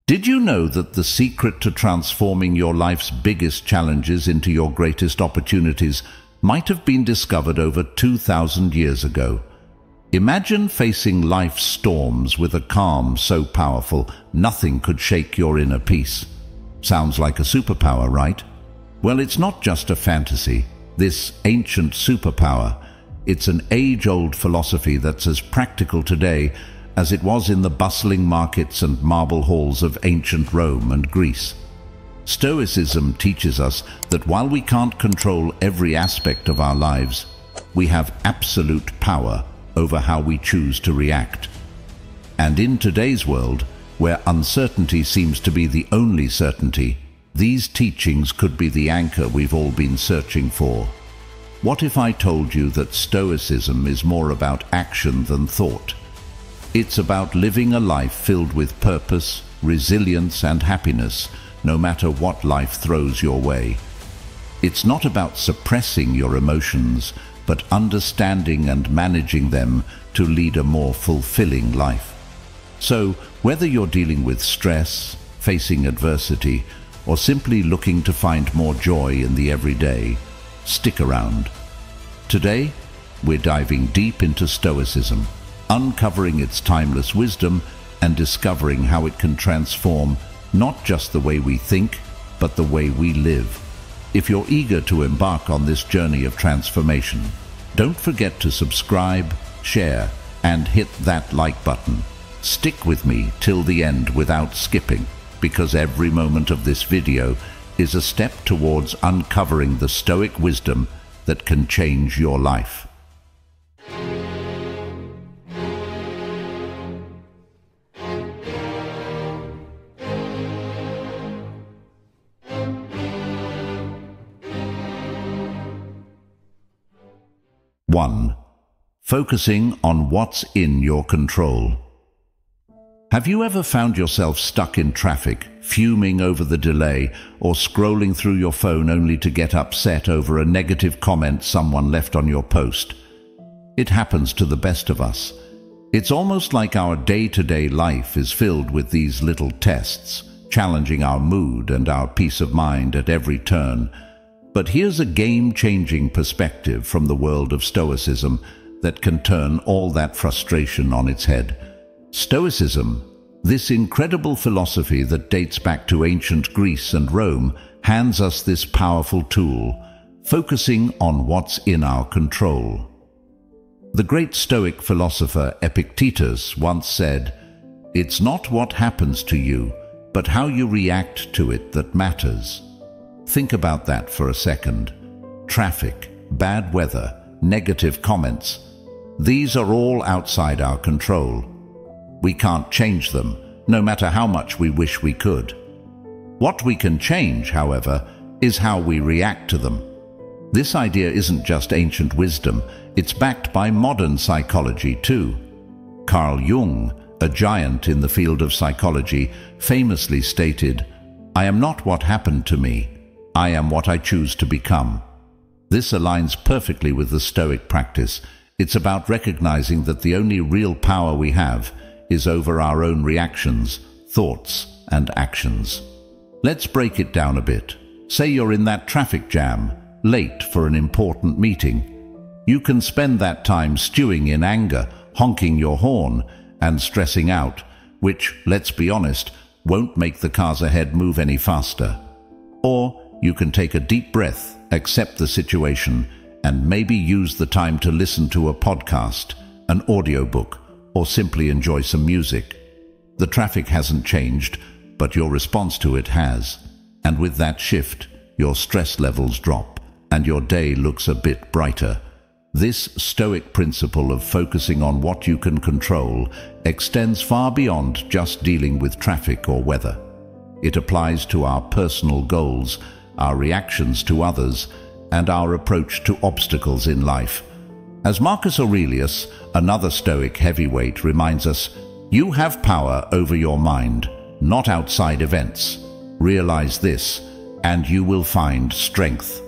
Did you know that the secret to transforming your life's biggest challenges into your greatest opportunities might have been discovered over 2,000 years ago? Imagine facing life's storms with a calm so powerful nothing could shake your inner peace. Sounds like a superpower, right? Well, it's not just a fantasy. This ancient superpower, it's an age-old philosophy that's as practical today as it was in the bustling markets and marble halls of ancient Rome and Greece. Stoicism teaches us that while we can't control every aspect of our lives, we have absolute power over how we choose to react. And in today's world, where uncertainty seems to be the only certainty, these teachings could be the anchor we've all been searching for. What if I told you that Stoicism is more about action than thought? It's about living a life filled with purpose, resilience, and happiness, no matter what life throws your way. It's not about suppressing your emotions, but understanding and managing them to lead a more fulfilling life. So, whether you're dealing with stress, facing adversity, or simply looking to find more joy in the everyday, stick around. Today, we're diving deep into Stoicism, uncovering its timeless wisdom and discovering how it can transform not just the way we think, but the way we live. If you're eager to embark on this journey of transformation, don't forget to subscribe, share, and hit that like button. Stick with me till the end without skipping, because every moment of this video is a step towards uncovering the Stoic wisdom that can change your life. One, focusing on what's in your control. Have you ever found yourself stuck in traffic, fuming over the delay, or scrolling through your phone only to get upset over a negative comment someone left on your post? It happens to the best of us. It's almost like our day-to-day life is filled with these little tests, challenging our mood and our peace of mind at every turn. But here's a game-changing perspective from the world of Stoicism that can turn all that frustration on its head. Stoicism, this incredible philosophy that dates back to ancient Greece and Rome, hands us this powerful tool, focusing on what's in our control. The great Stoic philosopher Epictetus once said, "It's not what happens to you, but how you react to it that matters." Think about that for a second. Traffic, bad weather, negative comments. These are all outside our control. We can't change them, no matter how much we wish we could. What we can change, however, is how we react to them. This idea isn't just ancient wisdom, it's backed by modern psychology too. Carl Jung, a giant in the field of psychology, famously stated, "I am not what happened to me. I am what I choose to become." This aligns perfectly with the Stoic practice. It's about recognizing that the only real power we have is over our own reactions, thoughts, and actions. Let's break it down a bit. Say you're in that traffic jam, late for an important meeting. You can spend that time stewing in anger, honking your horn, and stressing out, which, let's be honest, won't make the cars ahead move any faster. Or you can take a deep breath, accept the situation, and maybe use the time to listen to a podcast, an audiobook, or simply enjoy some music. The traffic hasn't changed, but your response to it has. And with that shift, your stress levels drop, and your day looks a bit brighter. This Stoic principle of focusing on what you can control extends far beyond just dealing with traffic or weather. It applies to our personal goals, our reactions to others, and our approach to obstacles in life. As Marcus Aurelius, another Stoic heavyweight, reminds us, you have power over your mind, not outside events. Realize this, and you will find strength.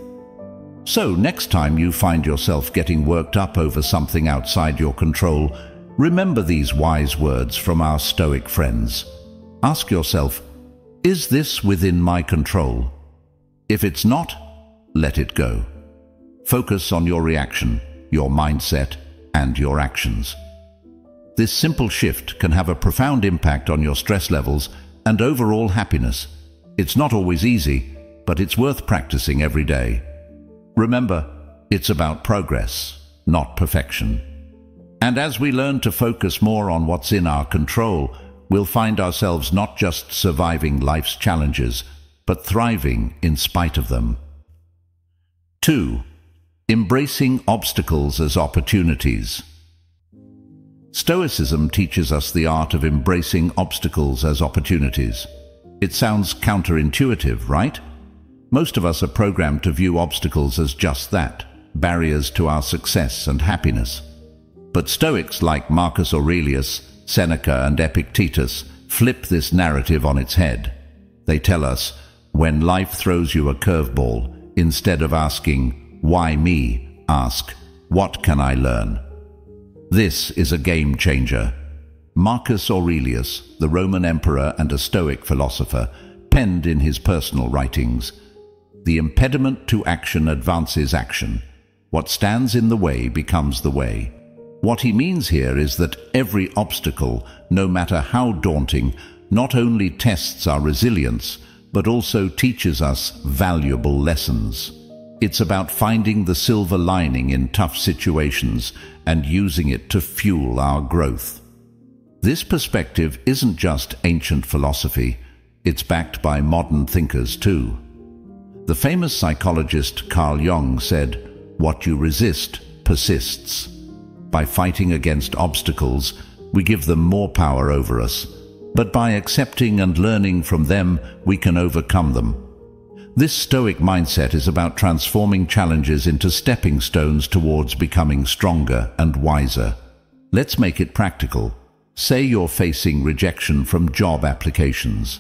So next time you find yourself getting worked up over something outside your control, remember these wise words from our Stoic friends. Ask yourself, Is this within my control? If it's not, let it go. Focus on your reaction, your mindset, and your actions. This simple shift can have a profound impact on your stress levels and overall happiness. It's not always easy, but it's worth practicing every day. Remember, it's about progress, not perfection. And as we learn to focus more on what's in our control, we'll find ourselves not just surviving life's challenges, but thriving in spite of them. 2. Embracing obstacles as opportunities. Stoicism teaches us the art of embracing obstacles as opportunities. It sounds counterintuitive, right? Most of us are programmed to view obstacles as just that, barriers to our success and happiness. But Stoics like Marcus Aurelius, Seneca, and Epictetus flip this narrative on its head. They tell us, when life throws you a curveball, instead of asking, "Why me?" ask, "What can I learn?" This is a game changer. Marcus Aurelius, the Roman emperor and a Stoic philosopher, penned in his personal writings, "The impediment to action advances action. What stands in the way becomes the way." What he means here is that every obstacle, no matter how daunting, not only tests our resilience, but also teaches us valuable lessons. It's about finding the silver lining in tough situations and using it to fuel our growth. This perspective isn't just ancient philosophy, it's backed by modern thinkers too. The famous psychologist Carl Jung said, "What you resist persists." By fighting against obstacles, we give them more power over us, but by accepting and learning from them, we can overcome them. This Stoic mindset is about transforming challenges into stepping stones towards becoming stronger and wiser. Let's make it practical. Say you're facing rejection from job applications.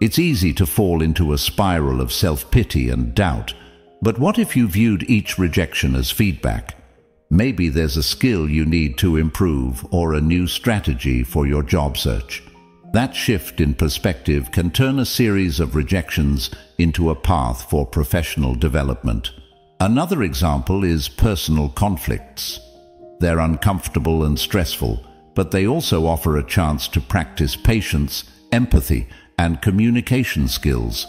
It's easy to fall into a spiral of self-pity and doubt, but what if you viewed each rejection as feedback? Maybe there's a skill you need to improve or a new strategy for your job search. That shift in perspective can turn a series of rejections into a path for professional development. Another example is personal conflicts. They're uncomfortable and stressful, but they also offer a chance to practice patience, empathy, and communication skills.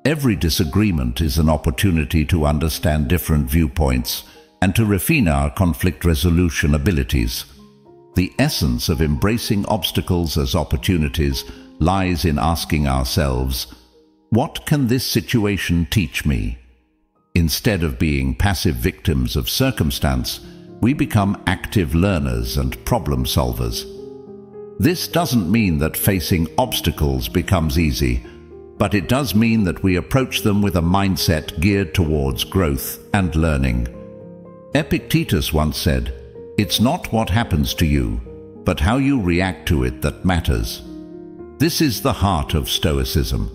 Every disagreement is an opportunity to understand different viewpoints and to refine our conflict resolution abilities. The essence of embracing obstacles as opportunities lies in asking ourselves, what can this situation teach me? Instead of being passive victims of circumstance, we become active learners and problem solvers. This doesn't mean that facing obstacles becomes easy, but it does mean that we approach them with a mindset geared towards growth and learning. Epictetus once said, "It's not what happens to you, but how you react to it that matters." This is the heart of Stoicism.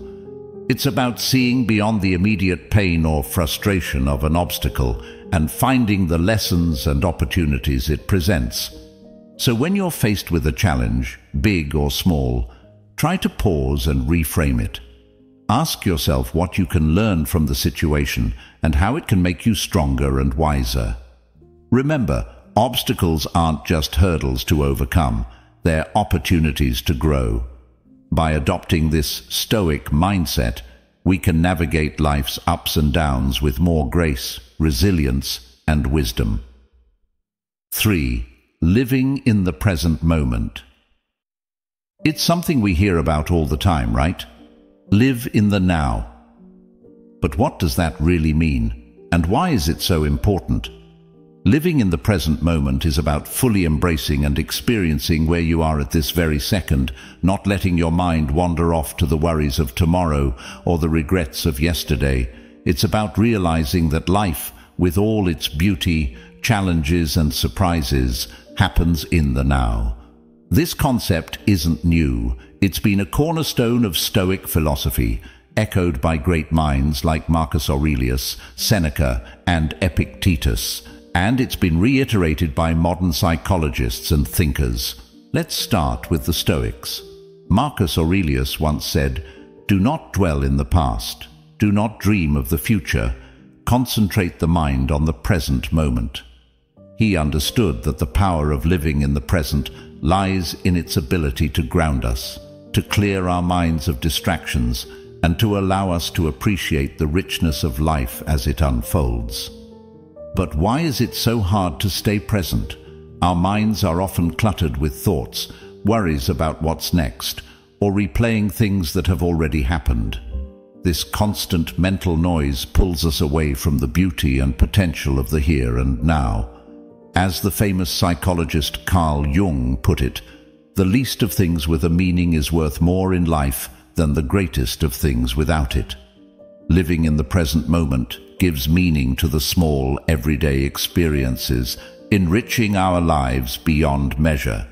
It's about seeing beyond the immediate pain or frustration of an obstacle and finding the lessons and opportunities it presents. So when you're faced with a challenge, big or small, try to pause and reframe it. Ask yourself what you can learn from the situation and how it can make you stronger and wiser. Remember, obstacles aren't just hurdles to overcome, they're opportunities to grow. By adopting this Stoic mindset, we can navigate life's ups and downs with more grace, resilience, and wisdom. 3. Living in the present moment. It's something we hear about all the time, right? Live in the now. But what does that really mean? And why is it so important? Living in the present moment is about fully embracing and experiencing where you are at this very second, not letting your mind wander off to the worries of tomorrow or the regrets of yesterday. It's about realizing that life, with all its beauty, challenges and surprises, happens in the now. This concept isn't new. It's been a cornerstone of Stoic philosophy, echoed by great minds like Marcus Aurelius, Seneca, and Epictetus. And it's been reiterated by modern psychologists and thinkers. Let's start with the Stoics. Marcus Aurelius once said, Do not dwell in the past. Do not dream of the future. Concentrate the mind on the present moment. He understood that the power of living in the present lies in its ability to ground us, to clear our minds of distractions, and to allow us to appreciate the richness of life as it unfolds. But why is it so hard to stay present? Our minds are often cluttered with thoughts, worries about what's next, or replaying things that have already happened. This constant mental noise pulls us away from the beauty and potential of the here and now. As the famous psychologist Carl Jung put it, the least of things with a meaning is worth more in life than the greatest of things without it. Living in the present moment gives meaning to the small, everyday experiences, enriching our lives beyond measure.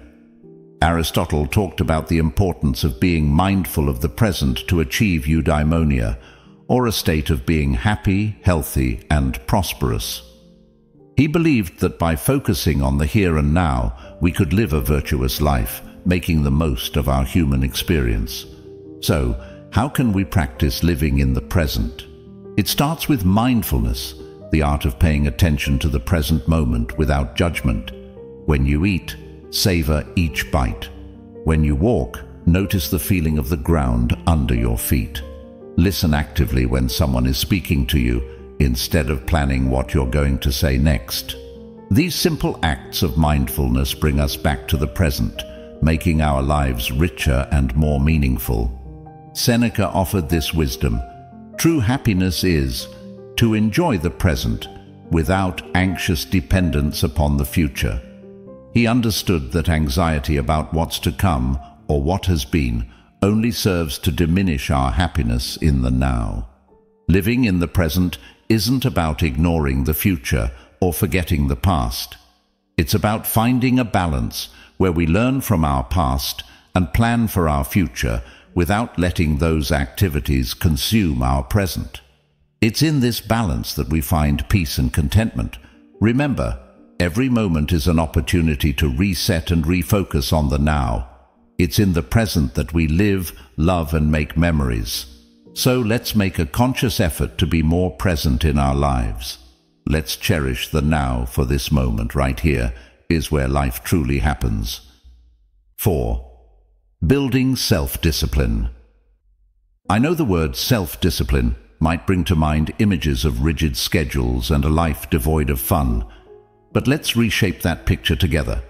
Aristotle talked about the importance of being mindful of the present to achieve eudaimonia, or a state of being happy, healthy, and prosperous. He believed that by focusing on the here and now, we could live a virtuous life, making the most of our human experience. So, how can we practice living in the present? It starts with mindfulness, the art of paying attention to the present moment without judgment. When you eat, savor each bite. When you walk, notice the feeling of the ground under your feet. Listen actively when someone is speaking to you, instead of planning what you're going to say next. These simple acts of mindfulness bring us back to the present, making our lives richer and more meaningful. Seneca offered this wisdom: true happiness is to enjoy the present without anxious dependence upon the future. He understood that anxiety about what's to come or what has been only serves to diminish our happiness in the now. Living in the present isn't about ignoring the future or forgetting the past. It's about finding a balance where we learn from our past and plan for our future without letting those activities consume our present. It's in this balance that we find peace and contentment. Remember, every moment is an opportunity to reset and refocus on the now. It's in the present that we live, love, and make memories. So let's make a conscious effort to be more present in our lives. Let's cherish the now, for this moment right here is where life truly happens. 4. Building self-discipline. I know the word self-discipline might bring to mind images of rigid schedules and a life devoid of fun, but let's reshape that picture together.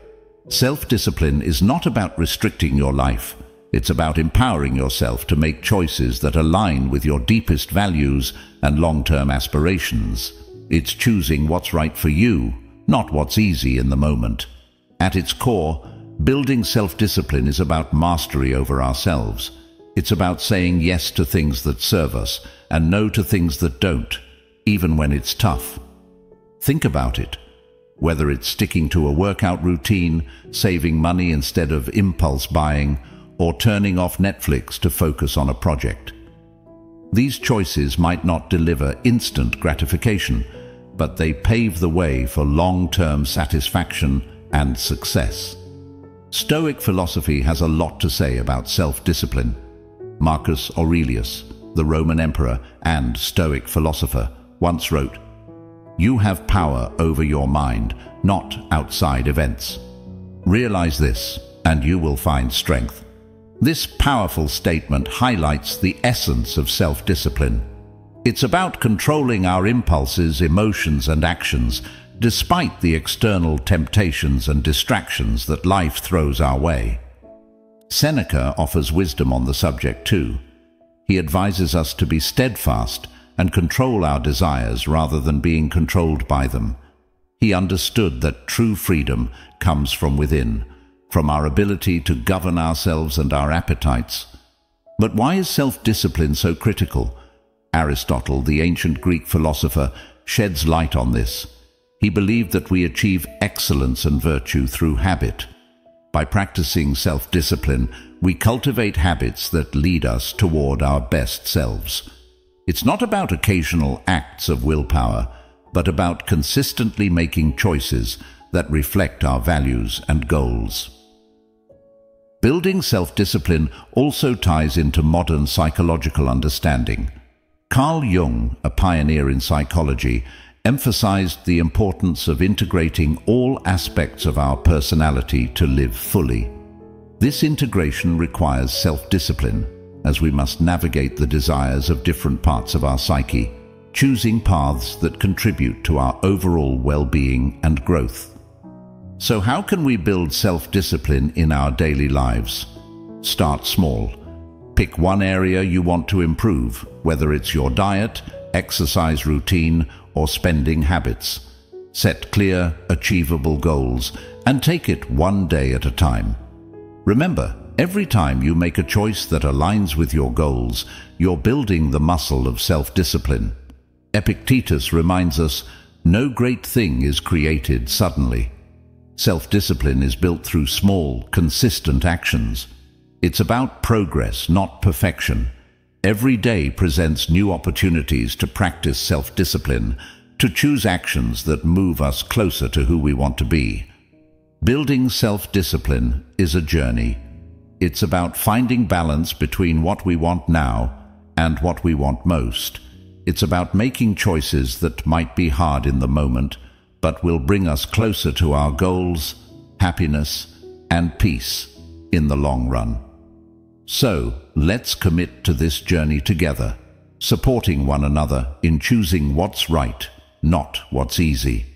Self-discipline is not about restricting your life. It's about empowering yourself to make choices that align with your deepest values and long-term aspirations. It's choosing what's right for you, not what's easy in the moment. At its core, building self-discipline is about mastery over ourselves. It's about saying yes to things that serve us and no to things that don't, even when it's tough. Think about it. Whether it's sticking to a workout routine, saving money instead of impulse buying, or turning off Netflix to focus on a project. These choices might not deliver instant gratification, but they pave the way for long-term satisfaction and success. Stoic philosophy has a lot to say about self-discipline. Marcus Aurelius, the Roman emperor and Stoic philosopher, once wrote, "You have power over your mind, not outside events. Realize this, and you will find strength." This powerful statement highlights the essence of self-discipline. It's about controlling our impulses, emotions, and actions, despite the external temptations and distractions that life throws our way. Seneca offers wisdom on the subject too. He advises us to be steadfast and control our desires rather than being controlled by them. He understood that true freedom comes from within, from our ability to govern ourselves and our appetites. But why is self-discipline so critical? Aristotle, the ancient Greek philosopher, sheds light on this. He believed that we achieve excellence and virtue through habit. By practicing self-discipline, we cultivate habits that lead us toward our best selves. It's not about occasional acts of willpower, but about consistently making choices that reflect our values and goals. Building self-discipline also ties into modern psychological understanding. Carl Jung, a pioneer in psychology, emphasized the importance of integrating all aspects of our personality to live fully. This integration requires self-discipline, as we must navigate the desires of different parts of our psyche, choosing paths that contribute to our overall well-being and growth. So how can we build self-discipline in our daily lives? Start small. Pick one area you want to improve, whether it's your diet, exercise routine, or spending habits. Set clear, achievable goals and take it one day at a time. Remember, every time you make a choice that aligns with your goals, you're building the muscle of self-discipline. Epictetus reminds us, no great thing is created suddenly. Self-discipline is built through small, consistent actions. It's about progress, not perfection. Every day presents new opportunities to practice self-discipline, to choose actions that move us closer to who we want to be. Building self-discipline is a journey. It's about finding balance between what we want now and what we want most. It's about making choices that might be hard in the moment, but will bring us closer to our goals, happiness, and peace in the long run. So, let's commit to this journey together, supporting one another in choosing what's right, not what's easy.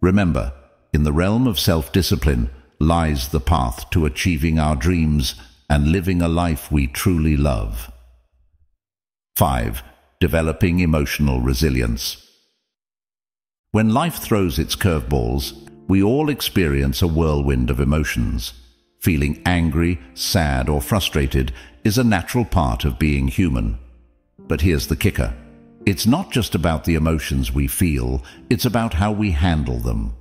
Remember, in the realm of self-discipline lies the path to achieving our dreams and living a life we truly love. 5. Developing emotional resilience. When life throws its curveballs, we all experience a whirlwind of emotions. Feeling angry, sad, or frustrated is a natural part of being human. But here's the kicker. It's not just about the emotions we feel, it's about how we handle them.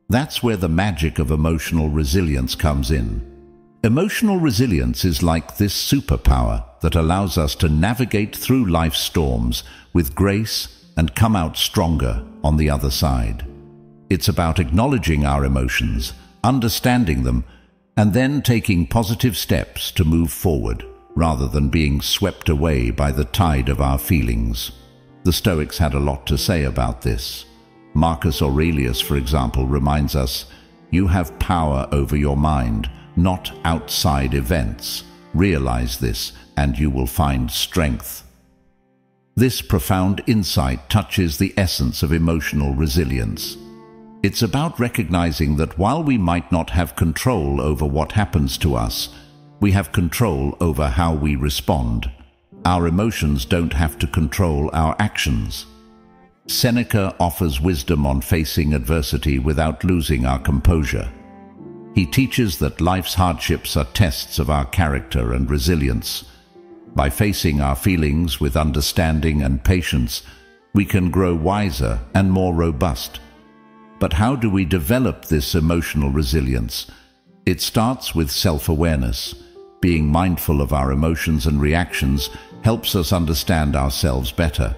That's where the magic of emotional resilience comes in. Emotional resilience is like this superpower that allows us to navigate through life's storms with grace and come out stronger on the other side. It's about acknowledging our emotions, understanding them, and then taking positive steps to move forward, rather than being swept away by the tide of our feelings. The Stoics had a lot to say about this. Marcus Aurelius, for example, reminds us, "You have power over your mind, not outside events. Realize this, and you will find strength." This profound insight touches the essence of emotional resilience. It's about recognizing that while we might not have control over what happens to us, we have control over how we respond. Our emotions don't have to control our actions. Seneca offers wisdom on facing adversity without losing our composure. He teaches that life's hardships are tests of our character and resilience. By facing our feelings with understanding and patience, we can grow wiser and more robust. But how do we develop this emotional resilience? It starts with self-awareness. Being mindful of our emotions and reactions helps us understand ourselves better.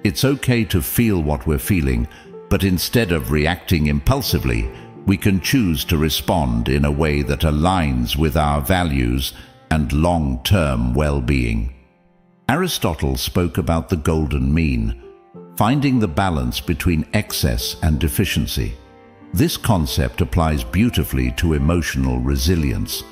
It's okay to feel what we're feeling, but instead of reacting impulsively, we can choose to respond in a way that aligns with our values and long-term well-being. Aristotle spoke about the golden mean, finding the balance between excess and deficiency. This concept applies beautifully to emotional resilience.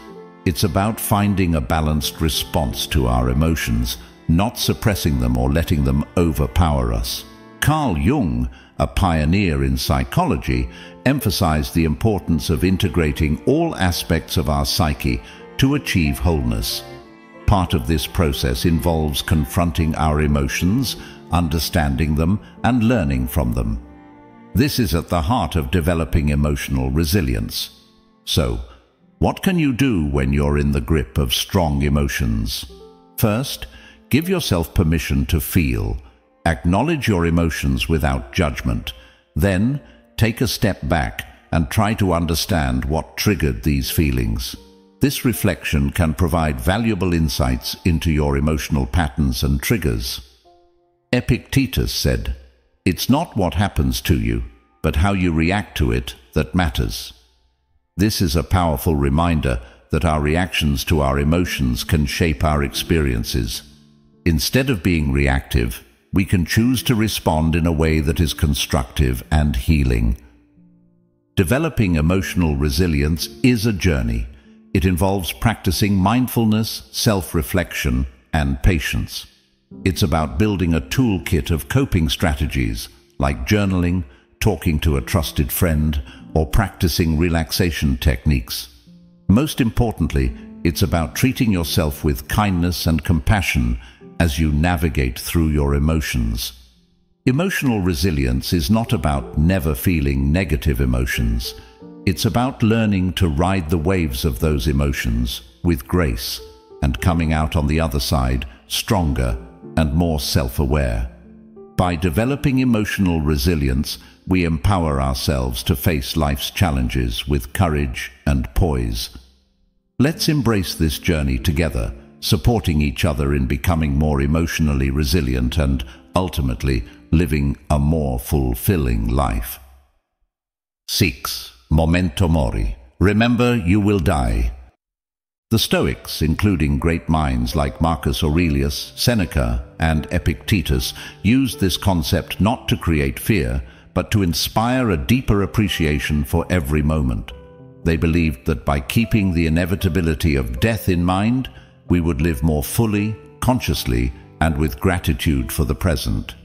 It's about finding a balanced response to our emotions, not suppressing them or letting them overpower us. Carl Jung, a pioneer in psychology, emphasized the importance of integrating all aspects of our psyche to achieve wholeness. Part of this process involves confronting our emotions, understanding them, and learning from them. This is at the heart of developing emotional resilience. So, what can you do when you're in the grip of strong emotions? First, give yourself permission to feel. Acknowledge your emotions without judgment. Then, take a step back and try to understand what triggered these feelings. This reflection can provide valuable insights into your emotional patterns and triggers. Epictetus said, "It's not what happens to you, but how you react to it that matters." This is a powerful reminder that our reactions to our emotions can shape our experiences. Instead of being reactive, we can choose to respond in a way that is constructive and healing. Developing emotional resilience is a journey. It involves practicing mindfulness, self-reflection, and patience. It's about building a toolkit of coping strategies like journaling, talking to a trusted friend, or practicing relaxation techniques. Most importantly, it's about treating yourself with kindness and compassion as you navigate through your emotions. Emotional resilience is not about never feeling negative emotions. It's about learning to ride the waves of those emotions with grace and coming out on the other side stronger and more self-aware. By developing emotional resilience, we empower ourselves to face life's challenges with courage and poise. Let's embrace this journey together, supporting each other in becoming more emotionally resilient and, ultimately, living a more fulfilling life. 6. Memento Mori. Remember, you will die. The Stoics, including great minds like Marcus Aurelius, Seneca, and Epictetus, used this concept not to create fear, but to inspire a deeper appreciation for every moment. They believed that by keeping the inevitability of death in mind, we would live more fully, consciously, and with gratitude for the present.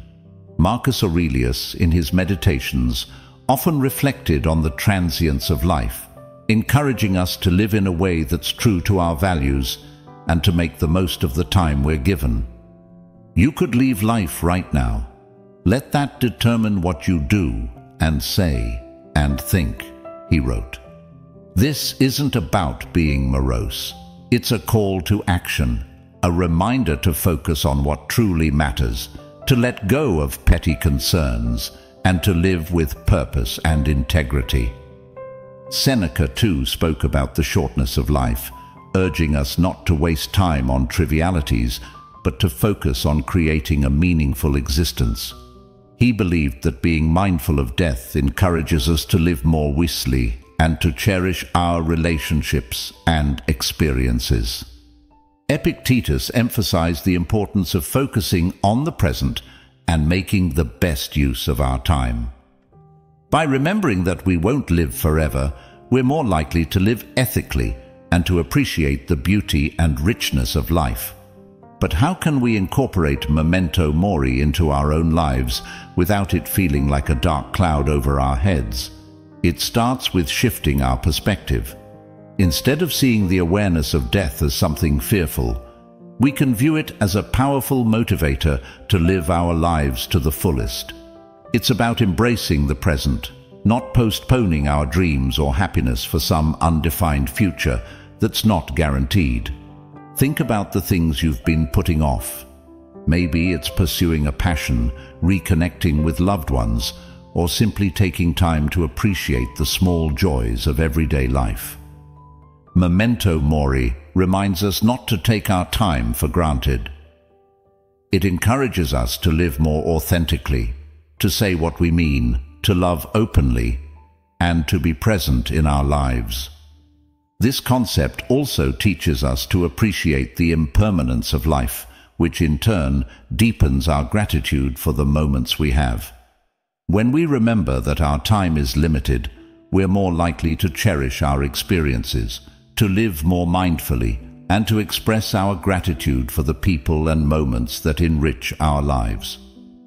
Marcus Aurelius, in his meditations, often reflected on the transience of life, encouraging us to live in a way that's true to our values and to make the most of the time we're given. You could leave life right now. Let that determine what you do and say and think, he wrote. This isn't about being morose. It's a call to action, a reminder to focus on what truly matters, to let go of petty concerns, and to live with purpose and integrity. Seneca, too, spoke about the shortness of life, urging us not to waste time on trivialities, but to focus on creating a meaningful existence. He believed that being mindful of death encourages us to live more wisely and to cherish our relationships and experiences. Epictetus emphasized the importance of focusing on the present and making the best use of our time. By remembering that we won't live forever, we're more likely to live ethically and to appreciate the beauty and richness of life. But how can we incorporate Memento Mori into our own lives without it feeling like a dark cloud over our heads? It starts with shifting our perspective. Instead of seeing the awareness of death as something fearful, we can view it as a powerful motivator to live our lives to the fullest. It's about embracing the present, not postponing our dreams or happiness for some undefined future that's not guaranteed. Think about the things you've been putting off. Maybe it's pursuing a passion, reconnecting with loved ones, or simply taking time to appreciate the small joys of everyday life. Memento Mori reminds us not to take our time for granted. It encourages us to live more authentically, to say what we mean, to love openly, and to be present in our lives. This concept also teaches us to appreciate the impermanence of life, which in turn deepens our gratitude for the moments we have. When we remember that our time is limited, we're more likely to cherish our experiences, to live more mindfully, and to express our gratitude for the people and moments that enrich our lives.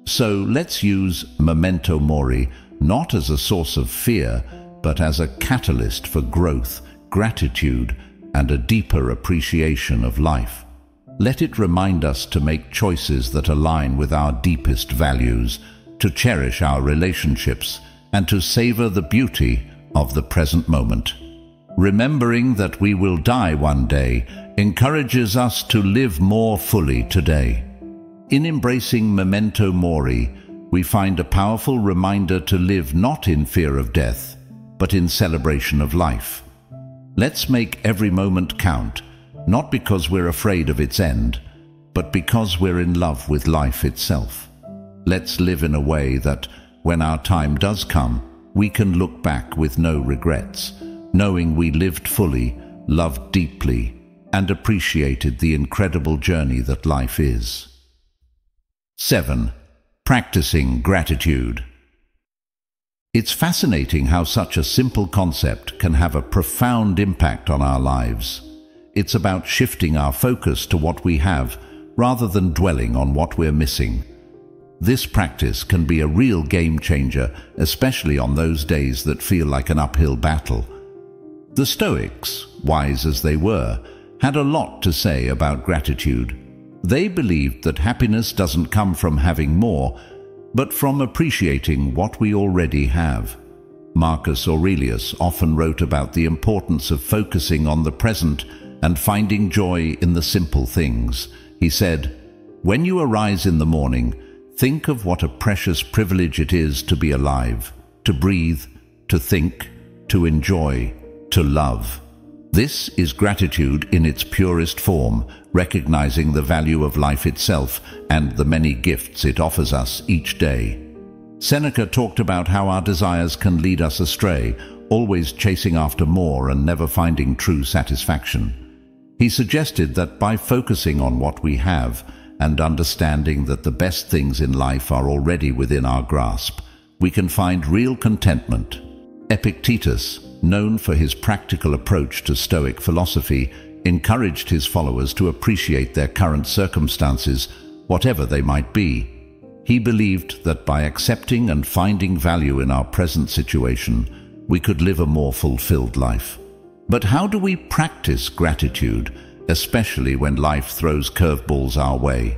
So let's use Memento Mori not as a source of fear, but as a catalyst for growth, gratitude, and a deeper appreciation of life. Let it remind us to make choices that align with our deepest values, to cherish our relationships, and to savor the beauty of the present moment. Remembering that we will die one day encourages us to live more fully today. In embracing Memento Mori, we find a powerful reminder to live not in fear of death, but in celebration of life. Let's make every moment count, not because we're afraid of its end, but because we're in love with life itself. Let's live in a way that, when our time does come, we can look back with no regrets, knowing we lived fully, loved deeply, and appreciated the incredible journey that life is. 7. Practicing gratitude. It's fascinating how such a simple concept can have a profound impact on our lives. It's about shifting our focus to what we have rather than dwelling on what we're missing. This practice can be a real game changer, especially on those days that feel like an uphill battle. The Stoics, wise as they were, had a lot to say about gratitude. They believed that happiness doesn't come from having more, but from appreciating what we already have. Marcus Aurelius often wrote about the importance of focusing on the present and finding joy in the simple things. He said, "When you arise in the morning, think of what a precious privilege it is to be alive, to breathe, to think, to enjoy, to love." This is gratitude in its purest form, recognizing the value of life itself and the many gifts it offers us each day. Seneca talked about how our desires can lead us astray, always chasing after more and never finding true satisfaction. He suggested that by focusing on what we have and understanding that the best things in life are already within our grasp, we can find real contentment. Epictetus, known for his practical approach to Stoic philosophy, encouraged his followers to appreciate their current circumstances, whatever they might be. He believed that by accepting and finding value in our present situation, we could live a more fulfilled life. But how do we practice gratitude, especially when life throws curveballs our way?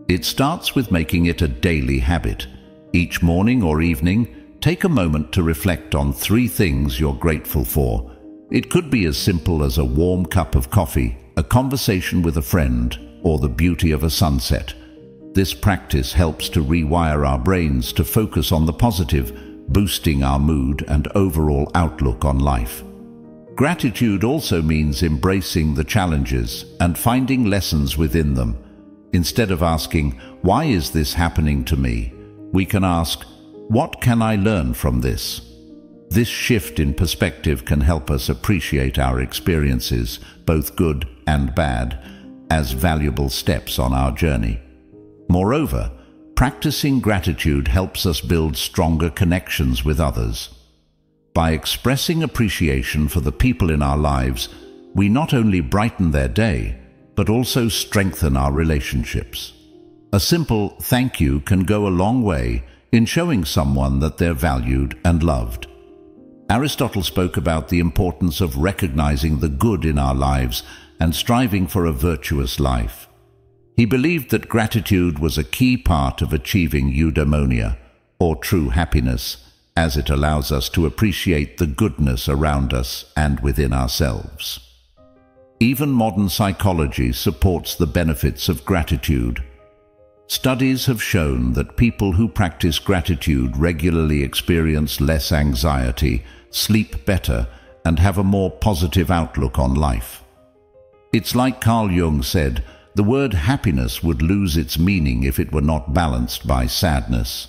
It starts with making it a daily habit. Each morning or evening, take a moment to reflect on 3 things you're grateful for. It could be as simple as a warm cup of coffee, a conversation with a friend, or the beauty of a sunset. This practice helps to rewire our brains to focus on the positive, boosting our mood and overall outlook on life. Gratitude also means embracing the challenges and finding lessons within them. Instead of asking, "Why is this happening to me?" we can ask, "What can I learn from this?" This shift in perspective can help us appreciate our experiences, both good and bad, as valuable steps on our journey. Moreover, practicing gratitude helps us build stronger connections with others. By expressing appreciation for the people in our lives, we not only brighten their day, but also strengthen our relationships. A simple thank you can go a long way in showing someone that they're valued and loved. Aristotle spoke about the importance of recognizing the good in our lives and striving for a virtuous life. He believed that gratitude was a key part of achieving eudaimonia, or true happiness, as it allows us to appreciate the goodness around us and within ourselves. Even modern psychology supports the benefits of gratitude. Studies have shown that people who practice gratitude regularly experience less anxiety, sleep better, and have a more positive outlook on life. It's like Carl Jung said, the word happiness would lose its meaning if it were not balanced by sadness.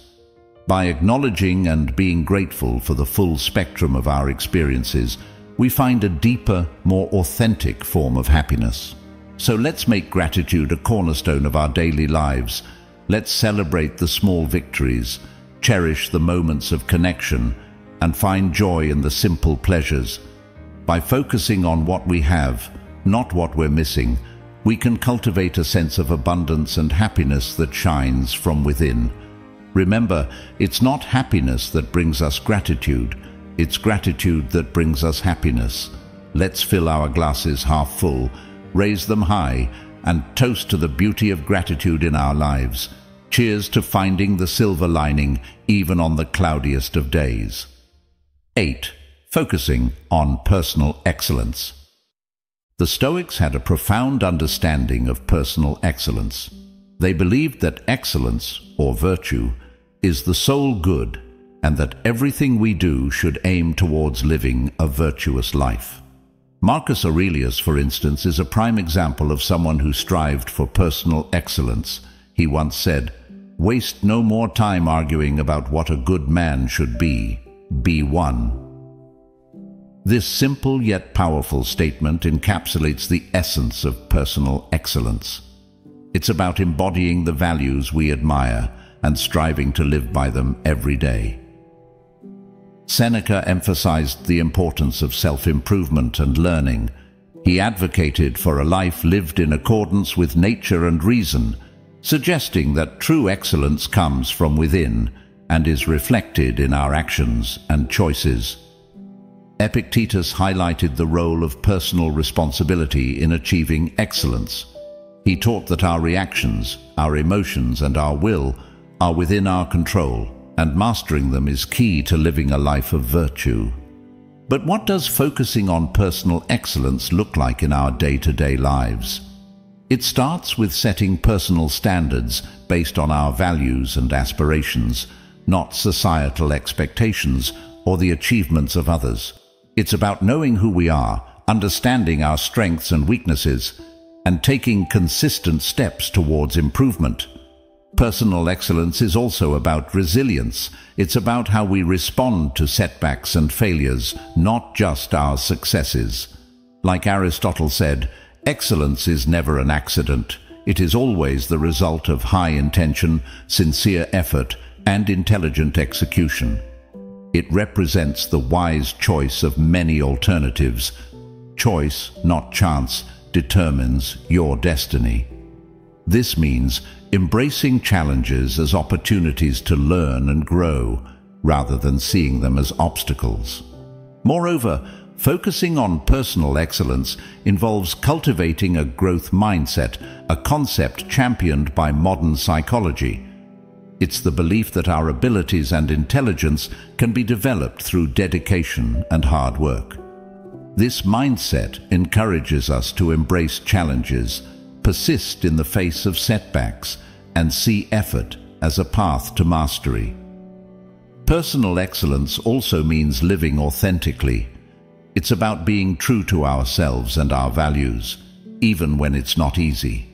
By acknowledging and being grateful for the full spectrum of our experiences, we find a deeper, more authentic form of happiness. So let's make gratitude a cornerstone of our daily lives. Let's celebrate the small victories, cherish the moments of connection, and find joy in the simple pleasures. By focusing on what we have, not what we're missing, we can cultivate a sense of abundance and happiness that shines from within. Remember, it's not happiness that brings us gratitude, it's gratitude that brings us happiness. Let's fill our glasses half full, raise them high, and toast to the beauty of gratitude in our lives. Cheers to finding the silver lining even on the cloudiest of days. 8. Focusing on personal excellence. The Stoics had a profound understanding of personal excellence. They believed that excellence, or virtue, is the sole good, and that everything we do should aim towards living a virtuous life. Marcus Aurelius, for instance, is a prime example of someone who strived for personal excellence. He once said, "Waste no more time arguing about what a good man should be. Be one." This simple yet powerful statement encapsulates the essence of personal excellence. It's about embodying the values we admire and striving to live by them every day. Seneca emphasized the importance of self-improvement and learning. He advocated for a life lived in accordance with nature and reason, suggesting that true excellence comes from within and is reflected in our actions and choices. Epictetus highlighted the role of personal responsibility in achieving excellence. He taught that our reactions, our emotions, and our will are within our control, and mastering them is key to living a life of virtue. But what does focusing on personal excellence look like in our day-to-day lives? It starts with setting personal standards based on our values and aspirations, not societal expectations or the achievements of others. It's about knowing who we are, understanding our strengths and weaknesses, and taking consistent steps towards improvement. Personal excellence is also about resilience. It's about how we respond to setbacks and failures, not just our successes. Like Aristotle said, excellence is never an accident. It is always the result of high intention, sincere effort, and intelligent execution. It represents the wise choice of many alternatives. Choice, not chance, determines your destiny. This means embracing challenges as opportunities to learn and grow, rather than seeing them as obstacles. Moreover, focusing on personal excellence involves cultivating a growth mindset, a concept championed by modern psychology. It's the belief that our abilities and intelligence can be developed through dedication and hard work. This mindset encourages us to embrace challenges, persist in the face of setbacks, and see effort as a path to mastery. Personal excellence also means living authentically. It's about being true to ourselves and our values, even when it's not easy.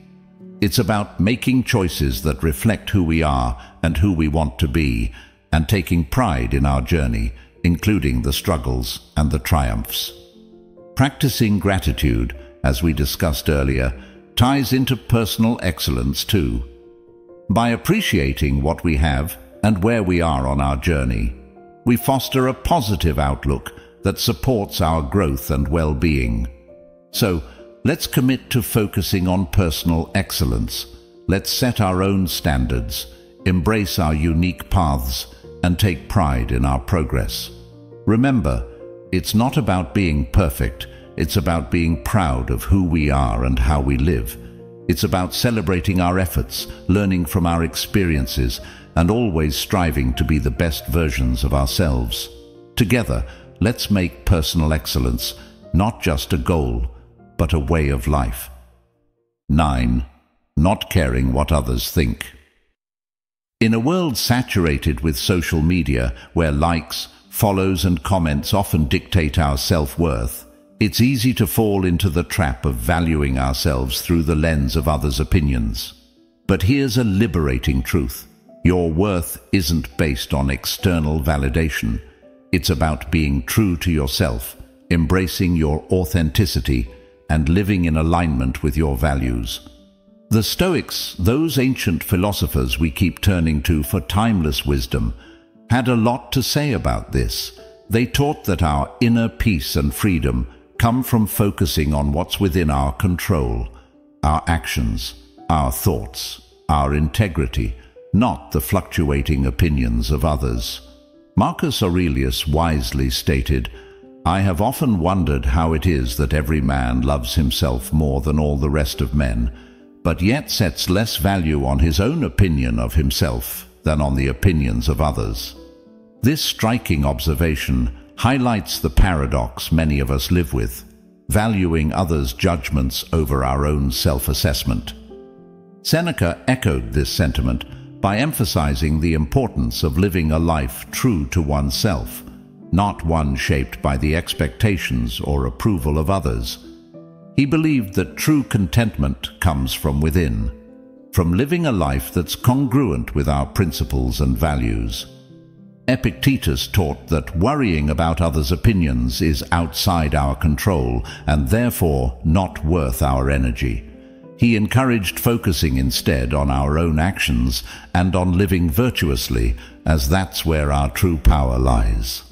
It's about making choices that reflect who we are and who we want to be, and taking pride in our journey, including the struggles and the triumphs. Practicing gratitude, as we discussed earlier, ties into personal excellence too. By appreciating what we have and where we are on our journey, we foster a positive outlook that supports our growth and well-being. So, let's commit to focusing on personal excellence. Let's set our own standards, embrace our unique paths, and take pride in our progress. Remember, it's not about being perfect, it's about being proud of who we are and how we live. It's about celebrating our efforts, learning from our experiences, and always striving to be the best versions of ourselves. Together, let's make personal excellence not just a goal, but a way of life. 9. Not caring what others think. In a world saturated with social media, where likes, follows, and comments often dictate our self-worth, it's easy to fall into the trap of valuing ourselves through the lens of others' opinions. But here's a liberating truth. Your worth isn't based on external validation. It's about being true to yourself, embracing your authenticity, and living in alignment with your values. The Stoics, those ancient philosophers we keep turning to for timeless wisdom, had a lot to say about this. They taught that our inner peace and freedom come from focusing on what's within our control, our actions, our thoughts, our integrity, not the fluctuating opinions of others. Marcus Aurelius wisely stated, "I have often wondered how it is that every man loves himself more than all the rest of men, but yet sets less value on his own opinion of himself than on the opinions of others." This striking observation highlights the paradox many of us live with, valuing others' judgments over our own self-assessment. Seneca echoed this sentiment by emphasizing the importance of living a life true to oneself, not one shaped by the expectations or approval of others. He believed that true contentment comes from within, from living a life that's congruent with our principles and values. Epictetus taught that worrying about others' opinions is outside our control and therefore not worth our energy. He encouraged focusing instead on our own actions and on living virtuously, as that's where our true power lies.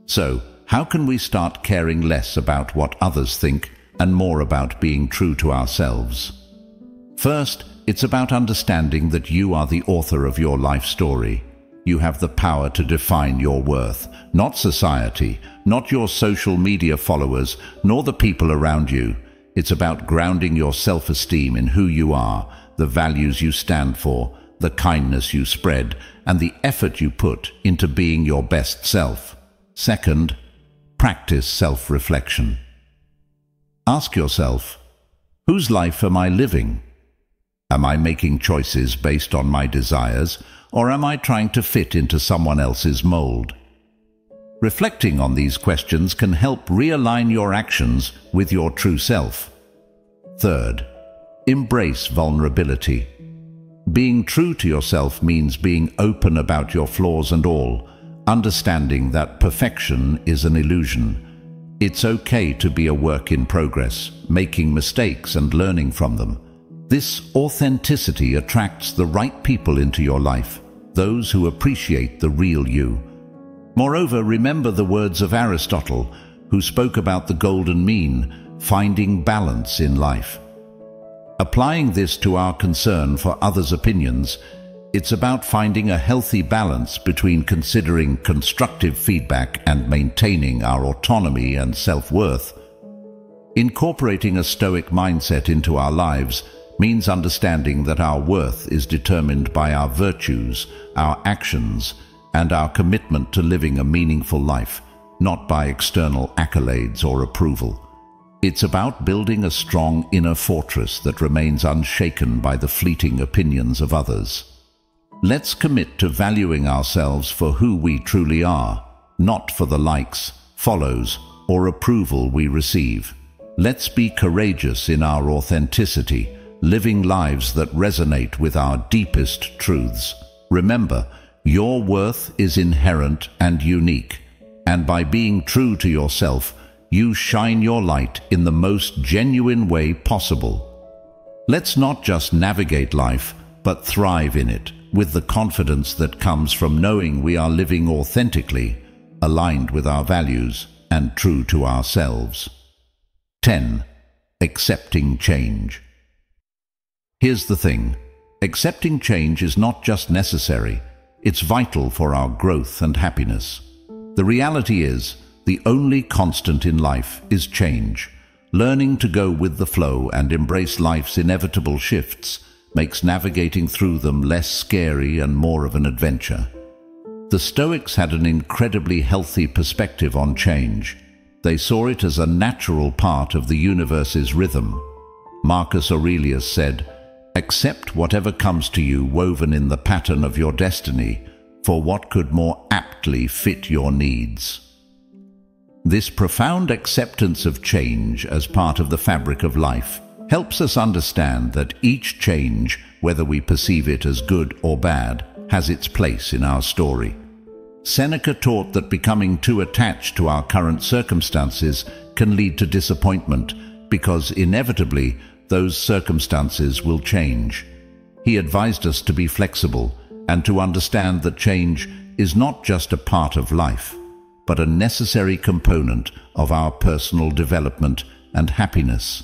So, how can we start caring less about what others think and more about being true to ourselves? First, it's about understanding that you are the author of your life story. You have the power to define your worth, not society, not your social media followers, nor the people around you. It's about grounding your self-esteem in who you are, the values you stand for, the kindness you spread, and the effort you put into being your best self. Second, practice self-reflection. Ask yourself, whose life am I living? Am I making choices based on my desires, or am I trying to fit into someone else's mold? Reflecting on these questions can help realign your actions with your true self. Third, embrace vulnerability. Being true to yourself means being open about your flaws and all, understanding that perfection is an illusion. It's okay to be a work in progress, making mistakes and learning from them. This authenticity attracts the right people into your life, those who appreciate the real you. Moreover, remember the words of Aristotle, who spoke about the golden mean, finding balance in life. Applying this to our concern for others' opinions, it's about finding a healthy balance between considering constructive feedback and maintaining our autonomy and self-worth. Incorporating a Stoic mindset into our lives means understanding that our worth is determined by our virtues, our actions, and our commitment to living a meaningful life, not by external accolades or approval. It's about building a strong inner fortress that remains unshaken by the fleeting opinions of others. Let's commit to valuing ourselves for who we truly are, not for the likes, follows, or approval we receive. Let's be courageous in our authenticity, living lives that resonate with our deepest truths. Remember, your worth is inherent and unique, and by being true to yourself, you shine your light in the most genuine way possible. Let's not just navigate life, but thrive in it, with the confidence that comes from knowing we are living authentically, aligned with our values, and true to ourselves. 10. Accepting change. Here's the thing. Accepting change is not just necessary, it's vital for our growth and happiness. The reality is, the only constant in life is change. Learning to go with the flow and embrace life's inevitable shifts makes navigating through them less scary and more of an adventure. The Stoics had an incredibly healthy perspective on change. They saw it as a natural part of the universe's rhythm. Marcus Aurelius said, "Accept whatever comes to you woven in the pattern of your destiny, for what could more aptly fit your needs." This profound acceptance of change as part of the fabric of life helps us understand that each change, whether we perceive it as good or bad, has its place in our story. Seneca taught that becoming too attached to our current circumstances can lead to disappointment, because inevitably those circumstances will change. He advised us to be flexible and to understand that change is not just a part of life, but a necessary component of our personal development and happiness.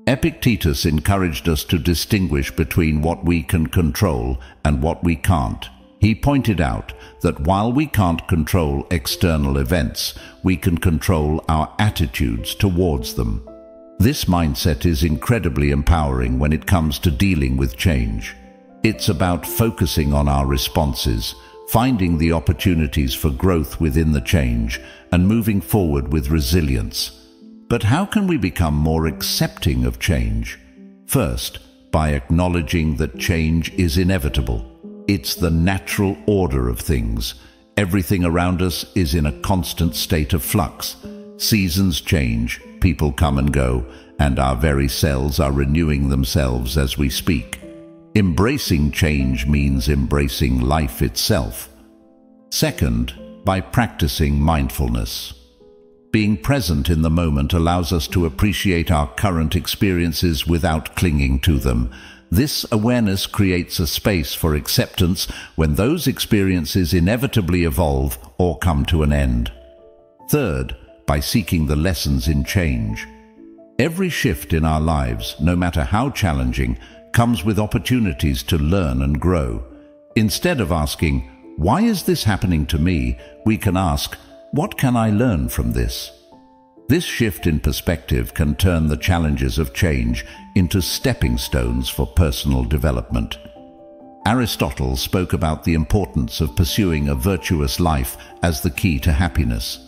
Epictetus encouraged us to distinguish between what we can control and what we can't. He pointed out that while we can't control external events, we can control our attitudes towards them. This mindset is incredibly empowering when it comes to dealing with change. It's about focusing on our responses, finding the opportunities for growth within the change, and moving forward with resilience. But how can we become more accepting of change? First, by acknowledging that change is inevitable. It's the natural order of things. Everything around us is in a constant state of flux. Seasons change, people come and go, and our very selves are renewing themselves as we speak. Embracing change means embracing life itself. Second, by practicing mindfulness. Being present in the moment allows us to appreciate our current experiences without clinging to them. This awareness creates a space for acceptance when those experiences inevitably evolve or come to an end. Third, by seeking the lessons in change. Every shift in our lives, no matter how challenging, comes with opportunities to learn and grow. Instead of asking, "Why is this happening to me?" we can ask, "What can I learn from this?" This shift in perspective can turn the challenges of change into stepping stones for personal development. Aristotle spoke about the importance of pursuing a virtuous life as the key to happiness.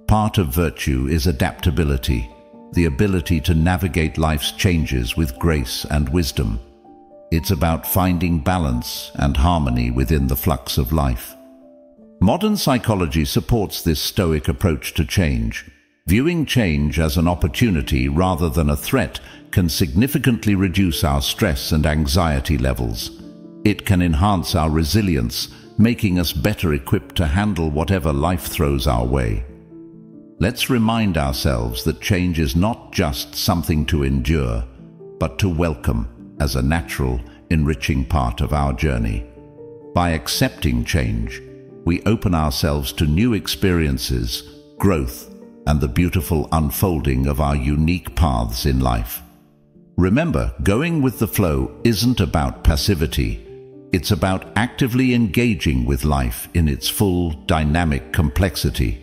Part of virtue is adaptability, the ability to navigate life's changes with grace and wisdom. It's about finding balance and harmony within the flux of life. Modern psychology supports this Stoic approach to change. Viewing change as an opportunity rather than a threat can significantly reduce our stress and anxiety levels. It can enhance our resilience, making us better equipped to handle whatever life throws our way. Let's remind ourselves that change is not just something to endure, but to welcome as a natural, enriching part of our journey. By accepting change, we open ourselves to new experiences, growth, and the beautiful unfolding of our unique paths in life. Remember, going with the flow isn't about passivity. It's about actively engaging with life in its full, dynamic complexity.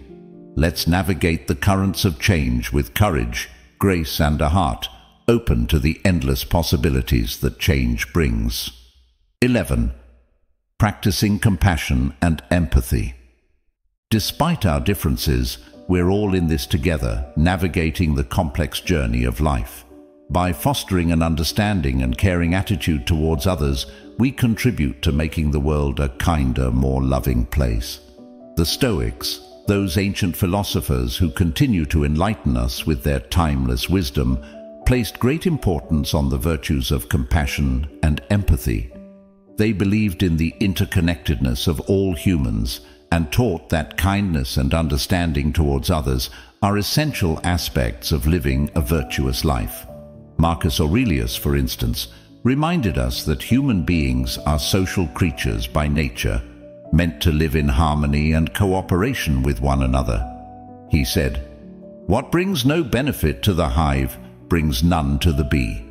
Let's navigate the currents of change with courage, grace, and a heart open to the endless possibilities that change brings. 11. Practicing compassion and empathy. Despite our differences, we're all in this together, navigating the complex journey of life. By fostering an understanding and caring attitude towards others, we contribute to making the world a kinder, more loving place. The Stoics, those ancient philosophers who continue to enlighten us with their timeless wisdom, placed great importance on the virtues of compassion and empathy. They believed in the interconnectedness of all humans and taught that kindness and understanding towards others are essential aspects of living a virtuous life. Marcus Aurelius, for instance, reminded us that human beings are social creatures by nature, meant to live in harmony and cooperation with one another. He said, "What brings no benefit to the hive brings none to the bee."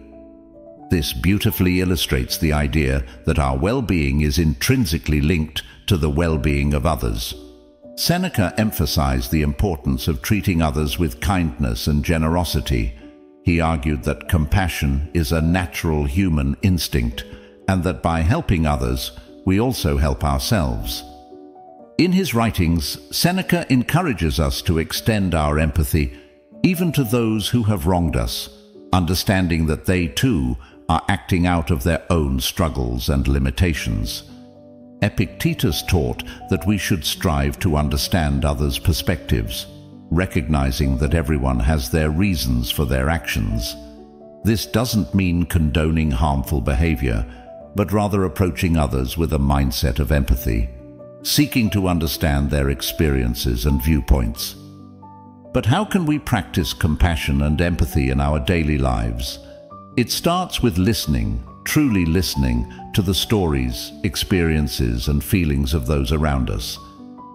This beautifully illustrates the idea that our well-being is intrinsically linked to the well-being of others. Seneca emphasized the importance of treating others with kindness and generosity. He argued that compassion is a natural human instinct, and that by helping others, we also help ourselves. In his writings, Seneca encourages us to extend our empathy even to those who have wronged us, understanding that they too are acting out of their own struggles and limitations. Epictetus taught that we should strive to understand others' perspectives, recognizing that everyone has their reasons for their actions. This doesn't mean condoning harmful behavior, but rather approaching others with a mindset of empathy, seeking to understand their experiences and viewpoints. But how can we practice compassion and empathy in our daily lives? It starts with listening, truly listening to the stories, experiences, and feelings of those around us.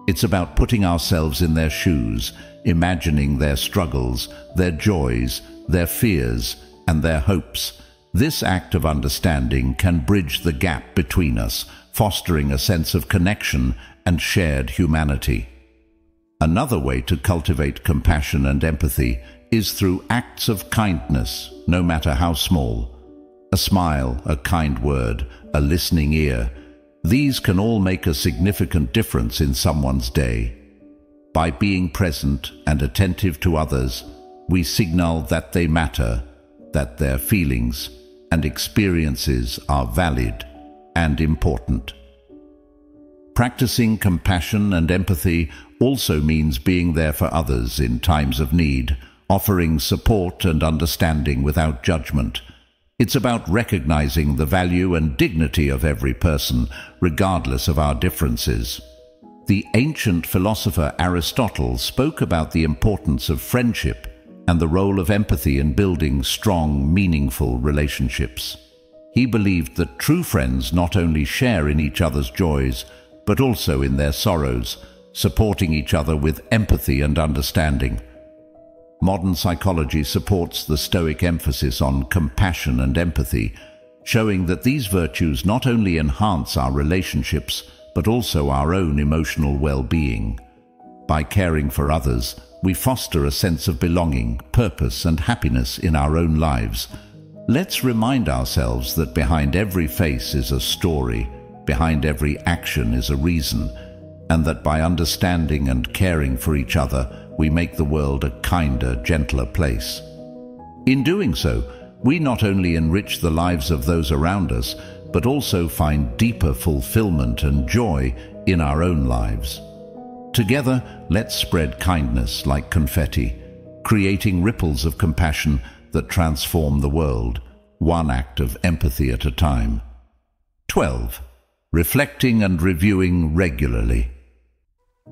It's about putting ourselves in their shoes, imagining their struggles, their joys, their fears, and their hopes. This act of understanding can bridge the gap between us, fostering a sense of connection and shared humanity. Another way to cultivate compassion and empathy is through acts of kindness, no matter how small. A smile, a kind word, a listening ear. These can all make a significant difference in someone's day. By being present and attentive to others, we signal that they matter, that their feelings and experiences are valid and important. Practicing compassion and empathy also means being there for others in times of need, offering support and understanding without judgment. It's about recognizing the value and dignity of every person, regardless of our differences. The ancient philosopher Aristotle spoke about the importance of friendship and the role of empathy in building strong, meaningful relationships. He believed that true friends not only share in each other's joys, but also in their sorrows, supporting each other with empathy and understanding. Modern psychology supports the Stoic emphasis on compassion and empathy, showing that these virtues not only enhance our relationships, but also our own emotional well-being. By caring for others, we foster a sense of belonging, purpose, and happiness in our own lives. Let's remind ourselves that behind every face is a story, behind every action is a reason, and that by understanding and caring for each other, we make the world a kinder, gentler place. In doing so, we not only enrich the lives of those around us, but also find deeper fulfillment and joy in our own lives. Together, let's spread kindness like confetti, creating ripples of compassion that transform the world, one act of empathy at a time. 12. Reflecting and reviewing regularly.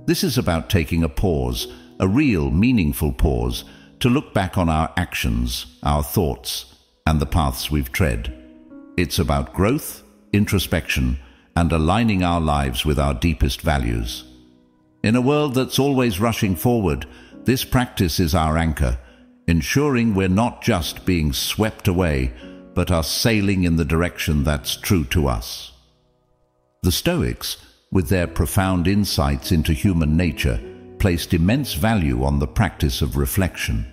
This is about taking a pause, a real, meaningful pause, to look back on our actions, our thoughts, and the paths we've tread. It's about growth, introspection, and aligning our lives with our deepest values. In a world that's always rushing forward, this practice is our anchor, ensuring we're not just being swept away, but are sailing in the direction that's true to us. The Stoics, with their profound insights into human nature, placed immense value on the practice of reflection.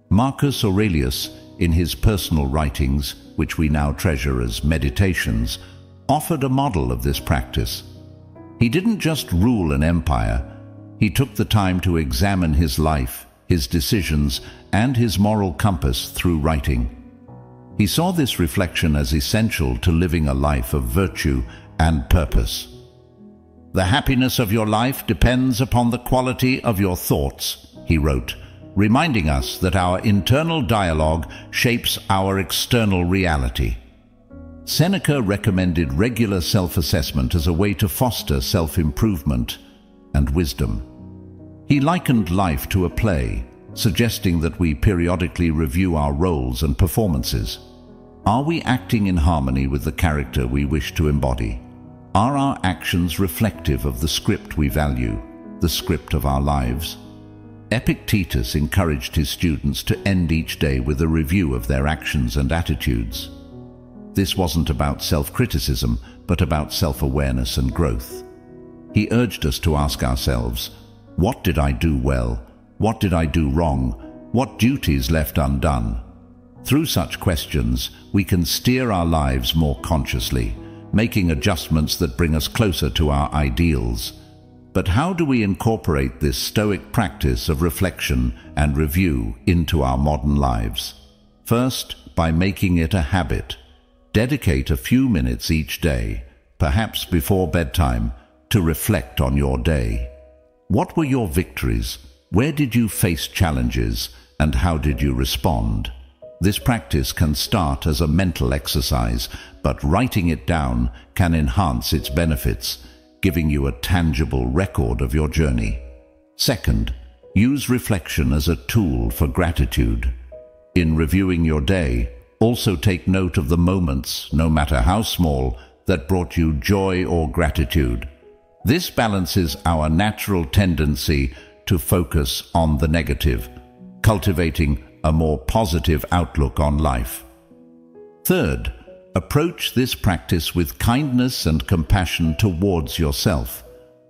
Marcus Aurelius, in his personal writings, which we now treasure as meditations, offered a model of this practice. He didn't just rule an empire, he took the time to examine his life, his decisions, and his moral compass through writing. He saw this reflection as essential to living a life of virtue and purpose. "The happiness of your life depends upon the quality of your thoughts," he wrote, reminding us that our internal dialogue shapes our external reality. Seneca recommended regular self-assessment as a way to foster self-improvement and wisdom. He likened life to a play, suggesting that we periodically review our roles and performances. Are we acting in harmony with the character we wish to embody? Are our actions reflective of the script we value, the script of our lives? Epictetus encouraged his students to end each day with a review of their actions and attitudes. This wasn't about self-criticism, but about self-awareness and growth. He urged us to ask ourselves, what did I do well? What did I do wrong? What duties left undone? Through such questions, we can steer our lives more consciously, making adjustments that bring us closer to our ideals. But how do we incorporate this Stoic practice of reflection and review into our modern lives? First, by making it a habit. Dedicate a few minutes each day, perhaps before bedtime, to reflect on your day. What were your victories? Where did you face challenges? And how did you respond? This practice can start as a mental exercise, but writing it down can enhance its benefits, giving you a tangible record of your journey. Second, use reflection as a tool for gratitude. In reviewing your day, also take note of the moments, no matter how small, that brought you joy or gratitude. This balances our natural tendency to focus on the negative, cultivating a more positive outlook on life. Third, approach this practice with kindness and compassion towards yourself.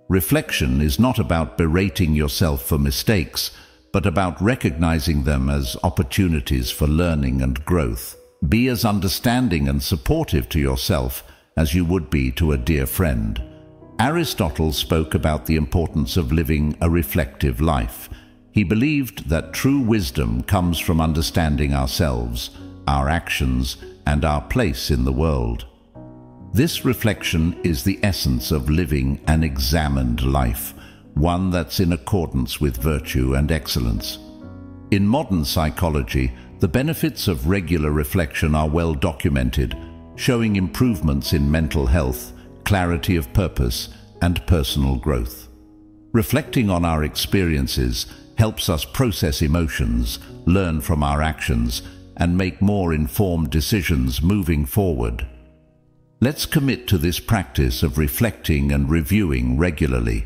Reflection is not about berating yourself for mistakes, but about recognizing them as opportunities for learning and growth. Be as understanding and supportive to yourself as you would be to a dear friend. Aristotle spoke about the importance of living a reflective life. He believed that true wisdom comes from understanding ourselves, our actions, and our place in the world. This reflection is the essence of living an examined life, one that's in accordance with virtue and excellence. In modern psychology, the benefits of regular reflection are well documented, showing improvements in mental health, clarity of purpose, and personal growth. Reflecting on our experiences helps us process emotions, learn from our actions, and make more informed decisions moving forward. Let's commit to this practice of reflecting and reviewing regularly.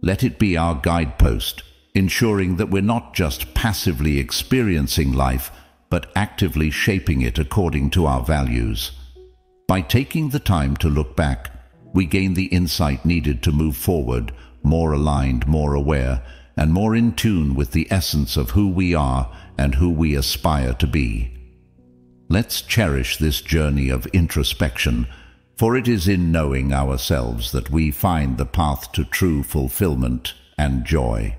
Let it be our guidepost, ensuring that we're not just passively experiencing life, but actively shaping it according to our values. By taking the time to look back, we gain the insight needed to move forward, more aligned, more aware, and more in tune with the essence of who we are and who we aspire to be. Let's cherish this journey of introspection, for it is in knowing ourselves that we find the path to true fulfillment and joy.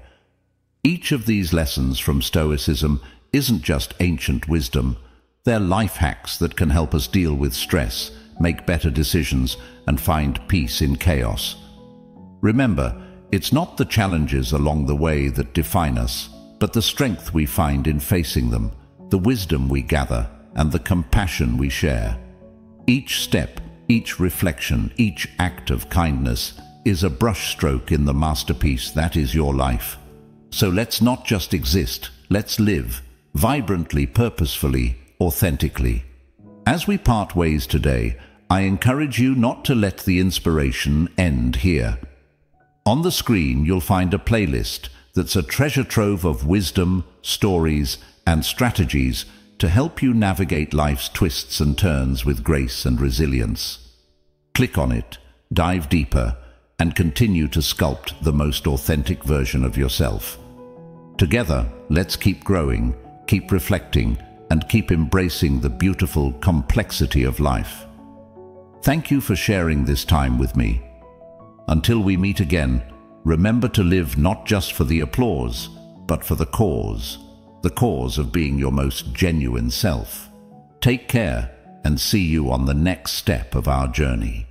Each of these lessons from Stoicism isn't just ancient wisdom. They're life hacks that can help us deal with stress, make better decisions, and find peace in chaos. Remember, it's not the challenges along the way that define us, but the strength we find in facing them, the wisdom we gather, and the compassion we share. Each step, each reflection, each act of kindness is a brushstroke in the masterpiece that is your life. So let's not just exist, let's live, vibrantly, purposefully, authentically. As we part ways today, I encourage you not to let the inspiration end here. On the screen, you'll find a playlist that's a treasure trove of wisdom, stories, and strategies to help you navigate life's twists and turns with grace and resilience. Click on it, dive deeper, and continue to sculpt the most authentic version of yourself. Together, let's keep growing, keep reflecting, and keep embracing the beautiful complexity of life. Thank you for sharing this time with me. Until we meet again, remember to live not just for the applause, but for the cause of being your most genuine self. Take care and see you on the next step of our journey.